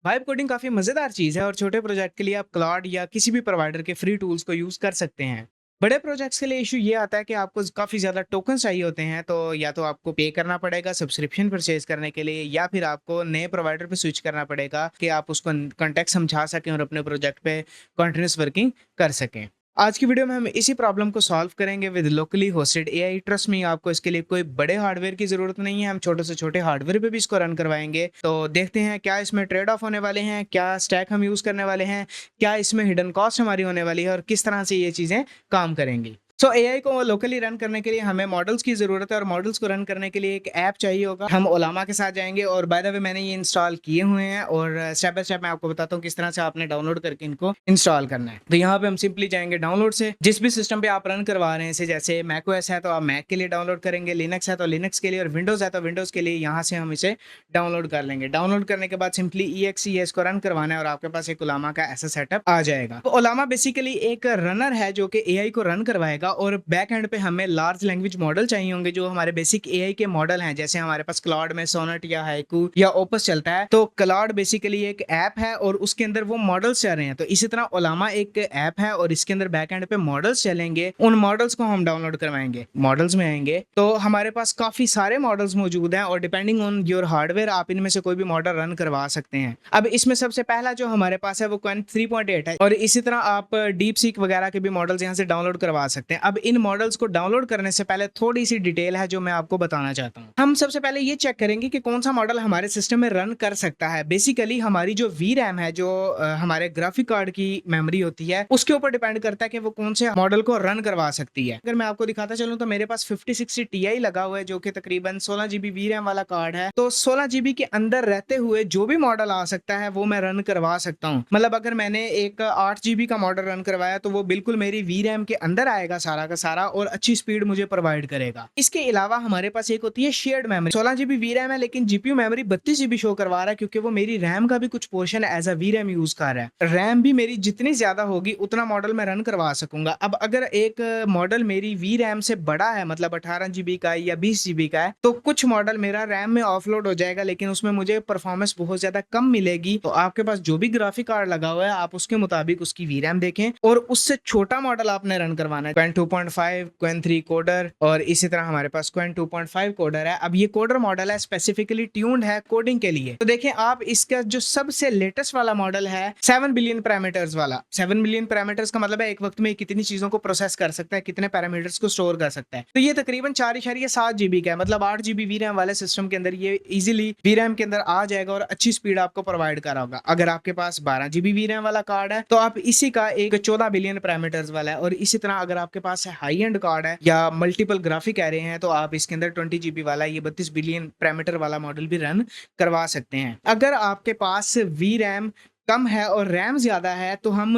Vibe coding काफ़ी मज़ेदार चीज़ है और छोटे प्रोजेक्ट के लिए आप क्लाउड या किसी भी प्रोवाइडर के फ्री टूल्स को यूज़ कर सकते हैं। बड़े प्रोजेक्ट्स के लिए इश्यू ये आता है कि आपको काफ़ी ज़्यादा टोकन्स चाहिए होते हैं, तो या तो आपको पे करना पड़ेगा सब्सक्रिप्शन परचेज़ करने के लिए या फिर आपको नए प्रोवाइडर पे स्विच करना पड़ेगा कि आप उसको कॉन्टेक्ट समझा सकें और अपने प्रोजेक्ट पे कंटीन्यूअस वर्किंग कर सकें। आज की वीडियो में हम इसी प्रॉब्लम को सॉल्व करेंगे with locally hosted AI. Trust me, आपको इसके लिए कोई बड़े हार्डवेयर की जरूरत नहीं है। हम छोटे से छोटे हार्डवेयर पे भी इसको रन करवाएंगे। तो देखते हैं क्या इसमें ट्रेड ऑफ होने वाले हैं, क्या स्टैक हम यूज करने वाले हैं, क्या इसमें हिडन कॉस्ट हमारी होने वाली है और किस तरह से ये चीजें काम करेंगी। सो एआई को लोकली रन करने के लिए हमें मॉडल्स की जरूरत है और मॉडल्स को रन करने के लिए एक ऐप चाहिए होगा। हम ओलामा के साथ जाएंगे और बाय द वे मैंने ये इंस्टॉल किए हुए हैं और स्टेप बाय स्टेप मैं आपको बताता हूँ किस तरह से आपने डाउनलोड करके इनको इंस्टॉल करना है। तो यहाँ पे हम सिंपली जाएंगे डाउनलोड से। जिस भी सिस्टम पे आप रन करवा रहे हैं, जैसे मैकओएस है तो आप मैक के लिए डाउनलोड करेंगे, लिनक्स है तो लिनक्स के लिए और विंडोज है तो विंडोज के लिए यहाँ से हम इसे डाउनलोड कर लेंगे। डाउनलोड करने के बाद सिंपली EXE इसको रन करवाना है और आपके पास एक ओलामा का ऐसा सेटअप आ जाएगा। तो ओलामा बेसिकली एक रनर है जो कि एआई को रन करवाएगा और बैक एंड पे हमें लार्ज लैंग्वेज मॉडल चाहिए होंगे जो हमारे बेसिक एआई के मॉडल हैं। जैसे हमारे पास क्लाउड में सोनेट या हाइकू या ओपस चलता है, तो क्लाउड बेसिकली एक ऐप है और उसके अंदर वो मॉडल्स चल रहे हैं। तो इसी तरह ओलामा एक ऐप है और इसके अंदर बैक एंड पे मॉडल्स चलेंगे। उन मॉडल्स को हम डाउनलोड करवाएंगे। मॉडल्स में आएंगे तो हमारे पास काफी सारे मॉडल्स मौजूद हैं और डिपेंडिंग ऑन योर हार्डवेयर आप इनमें से कोई भी मॉडल रन करवा सकते हैं। अब इसमें सबसे पहला जो हमारे पास है वो Qwen 3.8 है और इसी तरह आप डीप सीक वगैरह के भी मॉडल्स यहाँ से डाउनलोड करवा सकते हैं। अब इन मॉडल्स को डाउनलोड करने से पहले थोड़ी सी डिटेल है जो मैं आपको बताना चाहता हूँ। हम सबसे पहले ये चेक करेंगे कि कौन सा मॉडल हमारे सिस्टम में रन कर सकता है। बेसिकली हमारी जो VRAM है, जो हमारे ग्राफिक कार्ड की मेमोरी होती है, उसके ऊपर डिपेंड करता है कि वो कौन से मॉडल को रन करवा सकती है। अगर मैं आपको दिखाता चलूं तो मेरे पास 5060 Ti लगा हुआ है जो कि तकरीबन 16 GB VRAM वाला कार्ड है। तो 16 GB के अंदर रहते हुए जो भी मॉडल आ सकता है वो मैं रन करवा सकता हूँ। मतलब अगर मैंने एक 8 GB का मॉडल रन करवाया तो वो बिल्कुल मेरी VRAM के अंदर आएगा सारा का सारा और अच्छी स्पीड मुझे प्रोवाइड करेगा। इसके अलावा हमारे पास एक होती है शेयर्ड मेमोरी। 16 GB VRAM है लेकिन GPU मेमोरी 32 GB शो करवा रहा है क्योंकि वो मेरी रैम का भी कुछ portion as a VRAM use कर रहा है। रैम भी मेरी जितनी ज्यादा होगी उतना मॉडल मैं रन करवा सकूंगा। अब अगर एक मॉडल मेरी VRAM से बड़ा है, मतलब 18 GB का या 20 GB का है, तो कुछ मॉडल मेरा रैम में ऑफलोड हो जाएगा लेकिन उसमें मुझे परफॉर्मेंस बहुत ज्यादा कम मिलेगी। तो आपके पास जो भी ग्राफिक कार्ड लगा हुआ है आप उसके मुताबिक उसकी VRAM देखें और उससे छोटा मॉडल आपने रन करवाना है। Qwen 2.5, Qwen 3 कोडर और इसी तरह हमारे पास Qwen 2.5 कोडर है। अब ये कोडर मॉडल है, स्पेसिफिकली ट्यून्ड है कोडिंग के लिए। तो देखें आप, इसका जो सबसे लेटेस्ट वाला मॉडल है 7 बिलियन पैरामीटर्स वाला। 7 बिलियन पैरामीटर्स का मतलब है एक वक्त में कितनी चीजों को प्रोसेस कर सकता है, कितने पैरामीटर्स को स्टोर कर सकता है। तो ये तकरीबन 4.7 GB का है, मतलब 8 GB VRAM वाले सिस्टम के अंदर ये इजीली VRAM के अंदर आ जाएगा और अच्छी स्पीड आपको प्रोवाइड करा होगा। अगर आपके पास 12 GB VRAM वाला कार्ड है तो आप इसी का एक 14 बिलियन पैरामीटर्स वाला है। और इसी तरह अगर आपके पास हाई एंड कार्ड है या मल्टीपल ग्राफिक एरे हैं तो आप इसके अंदर 20 GB वाला ये 32 बिलियन पैरामीटर वाला मॉडल भी रन करवा सकते हैं। अगर आपके पास VRAM कम है और रैम ज्यादा है तो हम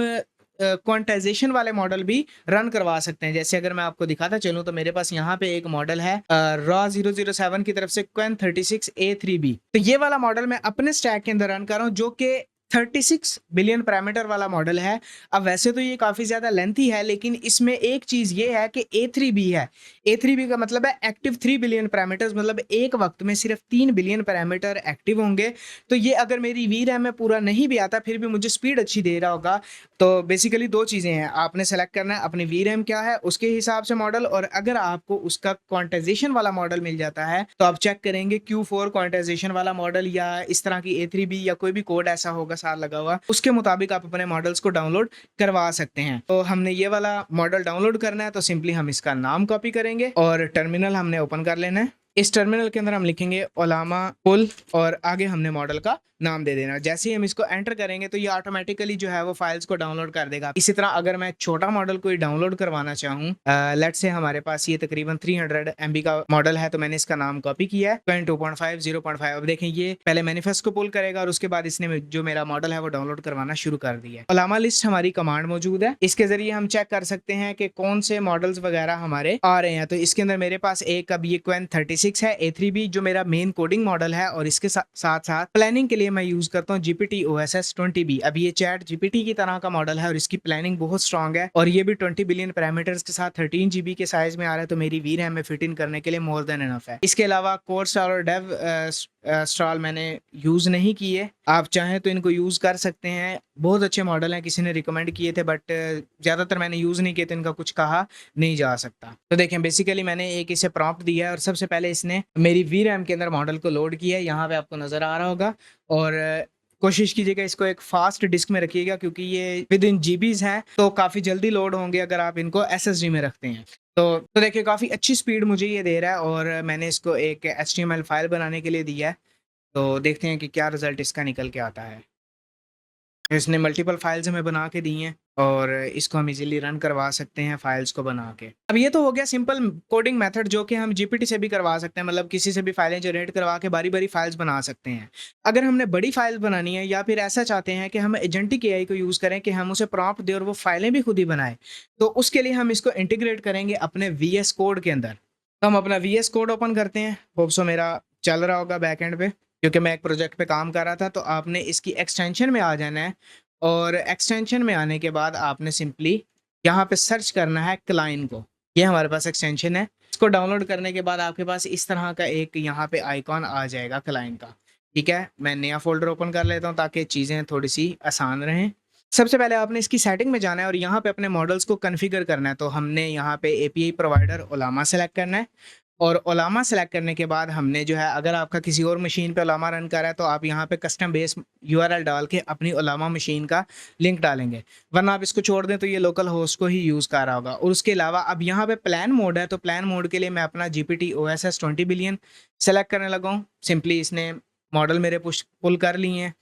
क्वांटाइजेशन वाले मॉडल भी रन करवा सकते हैं। जैसे अगर मैं आपको दिखाता चलूं तो मेरे पास यहाँ पे एक मॉडल है रॉ 007 की तरफ से Qwen 36A3B। तो ये वाला मॉडल मैं अपने स्टैक के अंदर रन कर रहा हूँ जो कि 36 बिलियन पैरामीटर वाला मॉडल है। अब वैसे तो ये काफी ज्यादा लेंथी है लेकिन इसमें एक चीज ये है कि A3B है। A3B का मतलब है एक्टिव 3 बिलियन पैरामीटर्स, मतलब एक वक्त में सिर्फ 3 बिलियन पैरामीटर एक्टिव होंगे। तो ये अगर मेरी VRAM में पूरा नहीं भी आता फिर भी मुझे स्पीड अच्छी दे रहा होगा। तो बेसिकली दो चीजें हैं, आपने सेलेक्ट करना है अपनी VRAM क्या है उसके हिसाब से मॉडल, और अगर आपको उसका क्वांटाइजेशन वाला मॉडल मिल जाता है तो आप चेक करेंगे Q4 क्वांटाइजेशन वाला मॉडल या इस तरह की A3B या कोई भी कोड ऐसा होगा साथ लगा हुआ, उसके मुताबिक आप अपने मॉडल्स को डाउनलोड करवा सकते हैं। तो हमने ये वाला मॉडल डाउनलोड करना है तो सिंपली हम इसका नाम कॉपी करेंगे और टर्मिनल हमने ओपन कर लेना है। इस टर्मिनल के अंदर हम लिखेंगे ओलामा पुल और आगे हमने मॉडल का नाम दे देना। जैसे ही हम इसको एंटर करेंगे तो ये ऑटोमेटिकली जो है वो फाइल्स को डाउनलोड कर देगा। इसी तरह अगर मैं छोटा मॉडल कोई डाउनलोड करवाना चाहूँ, लेट्स से हमारे पास ये तकरीबन 300 MB का मॉडल है तो मैंने इसका नाम कॉपी किया है Qwen 2.5 0.5। अब देखें ये पहले मैनिफेस्ट को पुल करेगा और उसके बाद इसने जो मेरा मॉडल है वो डाउनलोड करवाना शुरू कर दिया है। ओलामा लिस्ट हमारी कमांड मौजूद है, इसके जरिए हम चेक कर सकते हैं कि कौन से मॉडल्स वगैरह हमारे आ रहे हैं। तो इसके अंदर मेरे पास एक अब ये Qwen A6 है, A3B जो मेरा मेन कोडिंग मॉडल है, और इसके साथ-साथ प्लानिंग के लिए मैं यूज़ करता हूँ GPT OSS 20B। अब ये चैट GPT की तरह का मॉडल है और इसकी प्लानिंग बहुत स्ट्रॉन्ग है, और ये भी 20 बिलियन पैरामीटर्स के साथ 13 जीबी के साइज़ में आ रहा है, तो मेरी VRAM में फिट इन करने के लिए मोर देन इनफ है। इसके अलावा कोरस्टार और स्टॉल मैंने यूज़ नहीं किए। आप चाहें तो इनको यूज़ कर सकते हैं। बहुत अच्छे मॉडल हैं, किसी ने रिकमेंड किए थे, बट ज़्यादातर मैंने यूज़ नहीं किए, तो इनका कुछ कहा नहीं जा सकता। तो देखें, बेसिकली मैंने एक इसे प्रॉम्प्ट दिया है और सबसे पहले इसने मेरी VRAM के अंदर मॉडल को लोड किया है। यहाँ पे आपको नज़र आ रहा होगा, और कोशिश कीजिएगा इसको एक फास्ट डिस्क में रखिएगा, क्योंकि ये विद इन जीबीज़ हैं, तो काफ़ी जल्दी लोड होंगे अगर आप इनको SSD में रखते हैं। तो देखिए, काफ़ी अच्छी स्पीड मुझे ये दे रहा है, और मैंने इसको एक HTML फाइल बनाने के लिए दिया है। तो देखते हैं कि क्या रिज़ल्ट इसका निकल के आता है। इसने मल्टीपल फाइल्स हमें बना के दी हैं, और इसको हम इजीली रन करवा सकते हैं फाइल्स को बना के। अब ये तो हो गया सिंपल कोडिंग मेथड, जो कि हम जीपीटी से भी करवा सकते हैं, मतलब किसी से भी फाइलें जनरेट करवा के बारी-बारी फाइल्स बना सकते हैं। अगर हमने बड़ी फाइल बनानी है, या फिर ऐसा चाहते हैं कि हम एजेंटिक एआई को यूज़ करें कि हम उसे प्रॉम्प्ट दें और वो फाइलें भी खुद ही बनाए, तो उसके लिए हम इसको इंटीग्रेट करेंगे अपने वीएस कोड के अंदर। तो हम अपना वीएस कोड ओपन करते हैं। होप सो मेरा चल रहा होगा बैकएंड पे, क्योंकि मैं एक प्रोजेक्ट पे काम कर रहा था। तो आपने इसकी एक्सटेंशन में आ जाना है, और एक्सटेंशन में आने के बाद आपने सिंपली यहाँ पे सर्च करना है क्लाइन को। ये हमारे पास एक्सटेंशन है। इसको डाउनलोड करने के बाद आपके पास इस तरह का एक यहाँ पे आइकॉन आ जाएगा क्लाइन का। ठीक है, मैं नया फ़ोल्डर ओपन कर लेता हूँ ताकि चीज़ें थोड़ी-सी आसान रहें। सबसे पहले आपने इसकी सेटिंग में जाना है और यहाँ पे अपने मॉडल्स को कॉन्फ़िगर करना है। तो हमने यहाँ पे एपीआई प्रोवाइडर ओलामा सेलेक्ट करना है, और ओलामा सेलेक्ट करने के बाद हमने जो है, अगर आपका किसी और मशीन पे ओलामा रन कर रहा है, तो आप यहाँ पे कस्टम बेस यूआरएल डाल के अपनी ओलामा मशीन का लिंक डालेंगे, वरना आप इसको छोड़ दें तो ये लोकल होस्ट को ही यूज़ कर रहा होगा। और उसके अलावा अब यहाँ पे प्लान मोड है, तो प्लान मोड के लिए मैं अपना GPT OSS 20 बिलियन सेलेक्ट करने लगा हूँ। सिंपली इसने मॉडल मेरे पुल कर लिए हैं,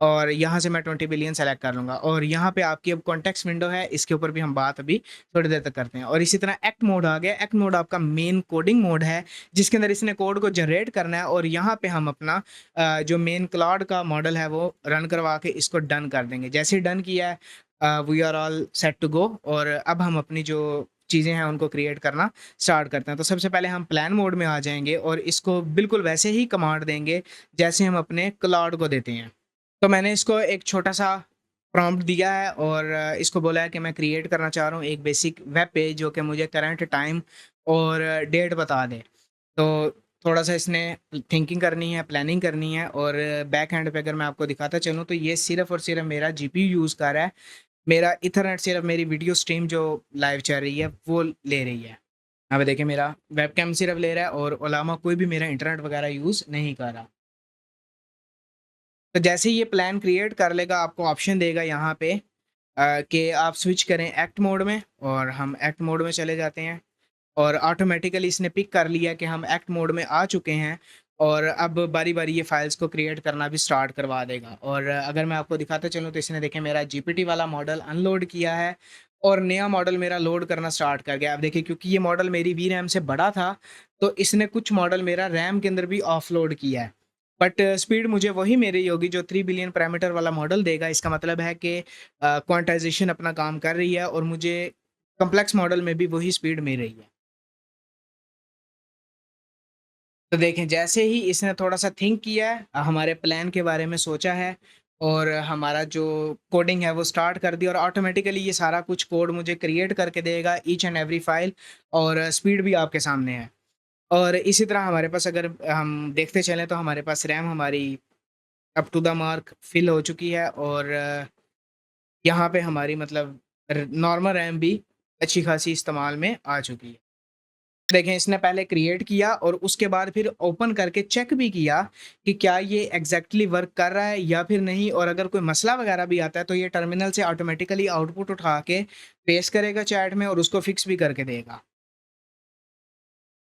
और यहाँ से मैं 20 बिलियन सेलेक्ट कर लूँगा, और यहाँ पे आपकी अब कॉन्टेक्स्ट विंडो है, इसके ऊपर भी हम बात अभी थोड़ी देर तक करते हैं। और इसी तरह एक्ट मोड आ गया। एक्ट मोड आपका मेन कोडिंग मोड है, जिसके अंदर इसने कोड को जनरेट करना है, और यहाँ पे हम अपना जो मेन क्लाउड का मॉडल है वो रन करवा के इसको डन कर देंगे। जैसे ही डन किया है, we are all set to go, और अब हम अपनी जो चीज़ें हैं उनको क्रिएट करना स्टार्ट करते हैं। तो सबसे पहले हम प्लान मोड में आ जाएंगे, और इसको बिल्कुल वैसे ही कमांड देंगे जैसे हम अपने क्लाउड को देते हैं। तो मैंने इसको एक छोटा-सा प्रॉम्प्ट दिया है, और इसको बोला है कि मैं क्रिएट करना चाह रहा हूँ एक बेसिक वेब पेज, जो कि मुझे करंट टाइम और डेट बता दे। तो थोड़ा-सा इसने थिंकिंग करनी है, प्लानिंग करनी है, और बैक एंड पे अगर मैं आपको दिखाता चलूँ, तो ये सिर्फ़ और सिर्फ़ मेरा जीपीयू यूज़ कर रहा है। मेरा ईथरनेट सिर्फ़ मेरी वीडियो स्ट्रीम जो लाइव चल रही है, वो ले रही है। यहाँ पे देखिए, मेरा वेबकैम सिर्फ़ ले रहा है, और ओलामा कोई भी मेरा इंटरनेट वगैरह यूज़ नहीं कर रहा। तो जैसे ही ये प्लान क्रिएट कर लेगा, आपको ऑप्शन देगा यहाँ पे कि आप स्विच करें एक्ट मोड में, और हम एक्ट मोड में चले जाते हैं, और ऑटोमेटिकली इसने पिक कर लिया कि हम एक्ट मोड में आ चुके हैं, और अब बारी-बारी ये फाइल्स को क्रिएट करना भी स्टार्ट करवा देगा। और अगर मैं आपको दिखाता चलूँ, तो इसने देखिए मेरा जीपीटी वाला मॉडल अनलोड किया है, और नया मॉडल मेरा लोड करना स्टार्ट कर गया। अब देखिए, क्योंकि ये मॉडल मेरी वीरैम से बड़ा था, तो इसने कुछ मॉडल मेरा रैम के अंदर भी ऑफलोड किया है। बट स्पीड मुझे वही मेरी होगी जो 3 बिलियन पैरामीटर वाला मॉडल देगा। इसका मतलब है कि क्वांटाइजेशन अपना काम कर रही है, और मुझे कॉम्प्लेक्स मॉडल में भी वही स्पीड मिल रही है। तो देखें, जैसे ही इसने थोड़ा-सा थिंक किया है, हमारे प्लान के बारे में सोचा है, और हमारा जो कोडिंग है वो स्टार्ट कर दी, और ऑटोमेटिकली ये सारा कुछ कोड मुझे क्रिएट करके देगा ईच एंड एवरी फाइल, और स्पीड भी आपके सामने है। और इसी तरह हमारे पास, अगर हम देखते चलें, तो हमारे पास रैम हमारी up to the mark fill हो चुकी है, और यहाँ पे हमारी मतलब नॉर्मल रैम भी अच्छी खासी इस्तेमाल में आ चुकी है। देखें, इसने पहले क्रिएट किया, और उसके बाद फिर ओपन करके चेक भी किया कि क्या ये एग्जैक्टली वर्क कर रहा है या फिर नहीं, और अगर कोई मसला वगैरह भी आता है, तो ये टर्मिनल से ऑटोमेटिकली आउटपुट उठा के पेस्ट करेगा चैट में, और उसको फिक्स भी करके देगा।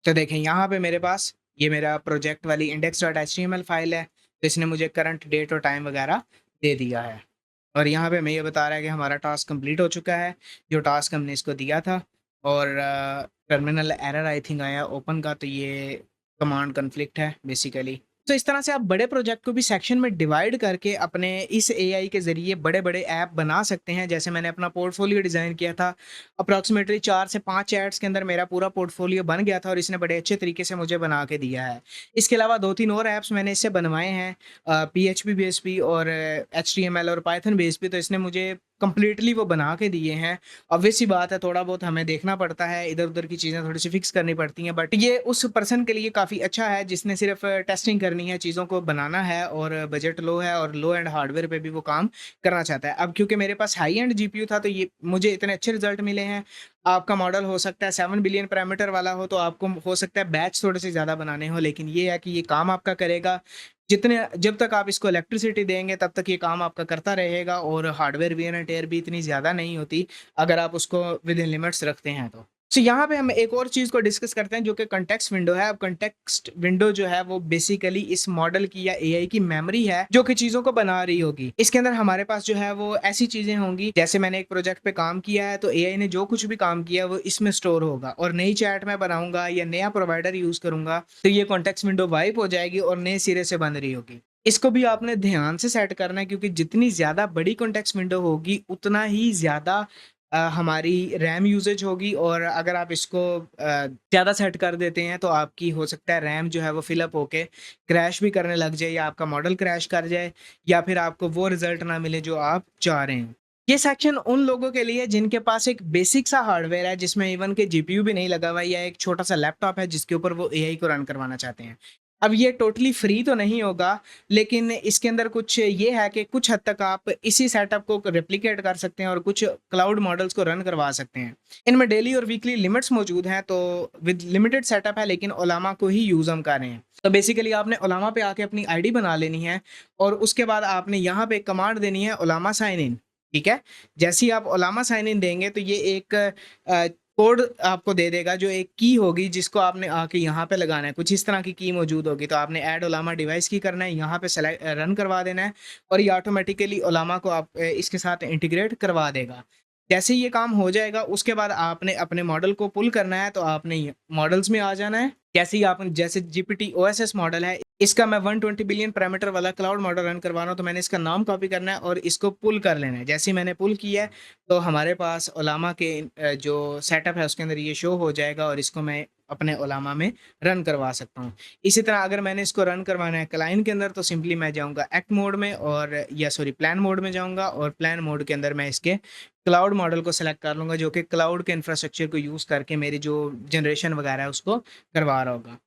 तो देखें, यहाँ पे मेरे पास ये मेरा प्रोजेक्ट वाली index.html फाइल है, तो इसने मुझे करंट डेट और टाइम वगैरह दे दिया है, और यहाँ पे हमें ये बता रहा है कि हमारा टास्क कंप्लीट हो चुका है, जो टास्क हमने इसको दिया था। और टर्मिनल एरर आई थिंक आया ओपन का, तो ये कमांड कॉन्फ्लिक्ट है बेसिकली। तो इस तरह से आप बड़े प्रोजेक्ट को भी सेक्शन में डिवाइड करके अपने इस एआई के ज़रिए बड़े-बड़े ऐप बना सकते हैं। जैसे मैंने अपना पोर्टफ़ोलियो डिज़ाइन किया था, अप्रॉक्सिमेटली 4 से 5 चैट्स के अंदर मेरा पूरा पोर्टफ़ोलियो बन गया था और इसने बड़े अच्छे तरीके से मुझे बना के दिया है। इसके अलावा 2-3 और ऐप्स मैंने इससे बनवाए हैं पीएचपी बेस भी और एचटीएमएल और पाइथन बेस भी, तो इसने मुझे कंप्लीटली वो बना के दिए हैं। ऑब्वियस सी बात है, थोड़ा बहुत हमें देखना पड़ता है, इधर-उधर की चीज़ें थोड़ी-सी फिक्स करनी पड़ती हैं, बट ये उस पर्सन के लिए काफ़ी अच्छा है जिसने सिर्फ़ टेस्टिंग करनी है, चीज़ों को बनाना है और बजट लो है और लो एंड हार्डवेयर पे भी वो काम करना चाहता है। अब क्योंकि मेरे पास हाई एंड जीपीयू था, तो ये मुझे इतने अच्छे रिज़ल्ट मिले हैं। आपका मॉडल हो सकता है 7 बिलियन पैरामीटर वाला हो, तो आपको हो सकता है बैच थोड़े से ज़्यादा बनाने हों, लेकिन ये है कि ये काम आपका करेगा। जब तक आप इसको इलेक्ट्रिसिटी देंगे, तब तक ये काम आपका करता रहेगा और हार्डवेयर वियर एंड टियर भी इतनी ज़्यादा नहीं होती, अगर आप उसको विद इन लिमिट्स रखते हैं तो। सो यहाँ पे हम एक और चीज़ को डिस्कस करते हैं जो कि कॉन्टेक्स्ट विंडो है। अब कॉन्टेक्स्ट विंडो जो है वो बेसिकली इस मॉडल की या एआई की मेमोरी है जो कि चीज़ों को बना रही होगी। इसके अंदर हमारे पास जो है वो ऐसी चीज़ें होंगी, जैसे मैंने एक प्रोजेक्ट पे काम किया है तो एआई ने जो कुछ भी काम किया है वो इसमें स्टोर होगा और नई चैट मैं बनाऊँगा या नया प्रोवाइडर यूज़ करूँगा तो ये कॉन्टेक्स्ट विंडो वाइप हो जाएगी और नए सिरे से बन रही होगी। इसको भी आपने ध्यान से सेट करना है क्योंकि जितनी ज़्यादा बड़ी कॉन्टेक्स्ट विंडो होगी उतना ही ज़्यादा हमारी रैम यूसेज होगी और अगर आप इसको ज़्यादा सेट कर देते हैं तो आपकी हो सकता है रैम जो है वो फिल अप होके क्रैश भी करने लग जाए या आपका मॉडल क्रैश कर जाए या फिर आपको वो रिज़ल्ट ना मिले जो आप चाह रहे हैं। ये सेक्शन उन लोगों के लिए है जिनके पास एक बेसिक सा हार्डवेयर है जिसमें इवन के जीपीयू भी नहीं लगा हुआ है या एक छोटा-सा लैपटॉप है जिसके ऊपर वो एआई को रन करवाना चाहते हैं। अब ये टोटली फ्री तो नहीं होगा, लेकिन इसके अंदर कुछ ये है कि कुछ हद तक आप इसी सेटअप को रेप्लिकेट कर सकते हैं और कुछ क्लाउड मॉडल्स को रन करवा सकते हैं। इनमें डेली और वीकली लिमिट्स मौजूद हैं, तो विद लिमिटेड सेटअप है लेकिन ओलामा को ही यूज़ हम कर रहे हैं। तो बेसिकली आपने ओलामा पे आके अपनी आईडी बना लेनी है और उसके बाद आपने यहाँ पे एक कमांड देनी है ओलामा साइन इन, ठीक है? जैसे ही आप ओलामा साइन इन देंगे तो ये एक कोड आपको दे देगा जो एक की होगी जिसको आपने आके यहाँ पे लगाना है। कुछ इस तरह की मौजूद होगी तो आपने ऐड ओलामा डिवाइस की करना है, यहाँ पे रन करवा देना है और ये ऑटोमेटिकली ओलामा को आप इसके साथ इंटीग्रेट करवा देगा। जैसे ही ये काम हो जाएगा उसके बाद आपने अपने मॉडल को पुल करना है तो आपने ये मॉडल्स में आ जाना है। जैसे ही आप जैसे जीपीटी ओएसएस मॉडल है, इसका मैं 120 बिलियन पैरामीटर वाला क्लाउड मॉडल रन करवा रहा हूँ तो मैंने इसका नाम कॉपी करना है और इसको पुल कर लेना है। जैसे ही मैंने पुल किया है तो हमारे पास ओलामा के जो सेटअप है उसके अंदर ये शो हो जाएगा और इसको मैं अपने ओलामा में रन करवा सकता हूँ। इसी तरह अगर मैंने इसको रन करवाना है क्लाइंट के अंदर तो सिंपली मैं जाऊँगा एक्ट मोड में और या सॉरी प्लान मोड में जाऊँगा और प्लान मोड के अंदर मैं इसके क्लाउड मॉडल को सेलेक्ट कर लूँगा जो कि क्लाउड के इंफ्रास्ट्रक्चर को यूज़ करके मेरी जो जनरेशन वगैरह है उसको करवा रहा होगा।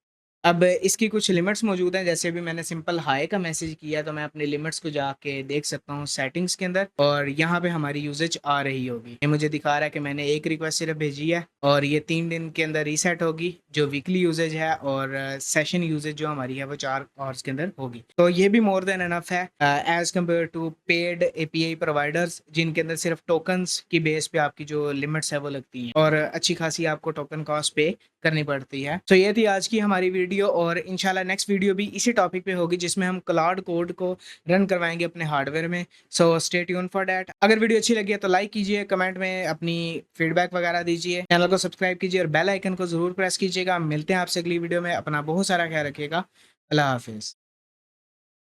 अब इसकी कुछ लिमिट्स मौजूद हैं, जैसे अभी मैंने सिंपल हाय का मैसेज किया तो मैं अपनी लिमिट्स को जाके देख सकता हूँ सेटिंग्स के अंदर और यहाँ पे हमारी यूसेज आ रही होगी। ये मुझे दिखा रहा है कि मैंने एक रिक्वेस्ट सिर्फ भेजी है और ये 3 दिन के अंदर रीसेट होगी जो वीकली यूसेज है और सेशन यूसेज जो हमारी है वो 4 आवर्स के अंदर होगी। तो ये भी मोर देन एनफ है as compare to paid API providers जिनके अंदर सिर्फ टोकन्स की बेस पे आपकी जो लिमिट्स है वो लगती हैं और अच्छी खासी आपको टोकन कॉस्ट पे करनी पड़ती है। तो ये थी आज की हमारी वीडियो और इंशाल्लाह नेक्स्ट वीडियो भी इसी टॉपिक पे होगी जिसमें हम क्लाउड कोड को रन करवाएँगे अपने हार्डवेयर में। So stay tuned for that. अगर वीडियो अच्छी लगी है तो लाइक कीजिए, कमेंट में अपनी फीडबैक वगैरह दीजिए, चैनल को सब्सक्राइब कीजिए और बेल आइकन को ज़रूर प्रेस कीजिएगा। मिलते हैं आपसे अगली वीडियो में। अपना बहुत सारा ख्याल रखिएगा। अल्लाह हाफ़िज़।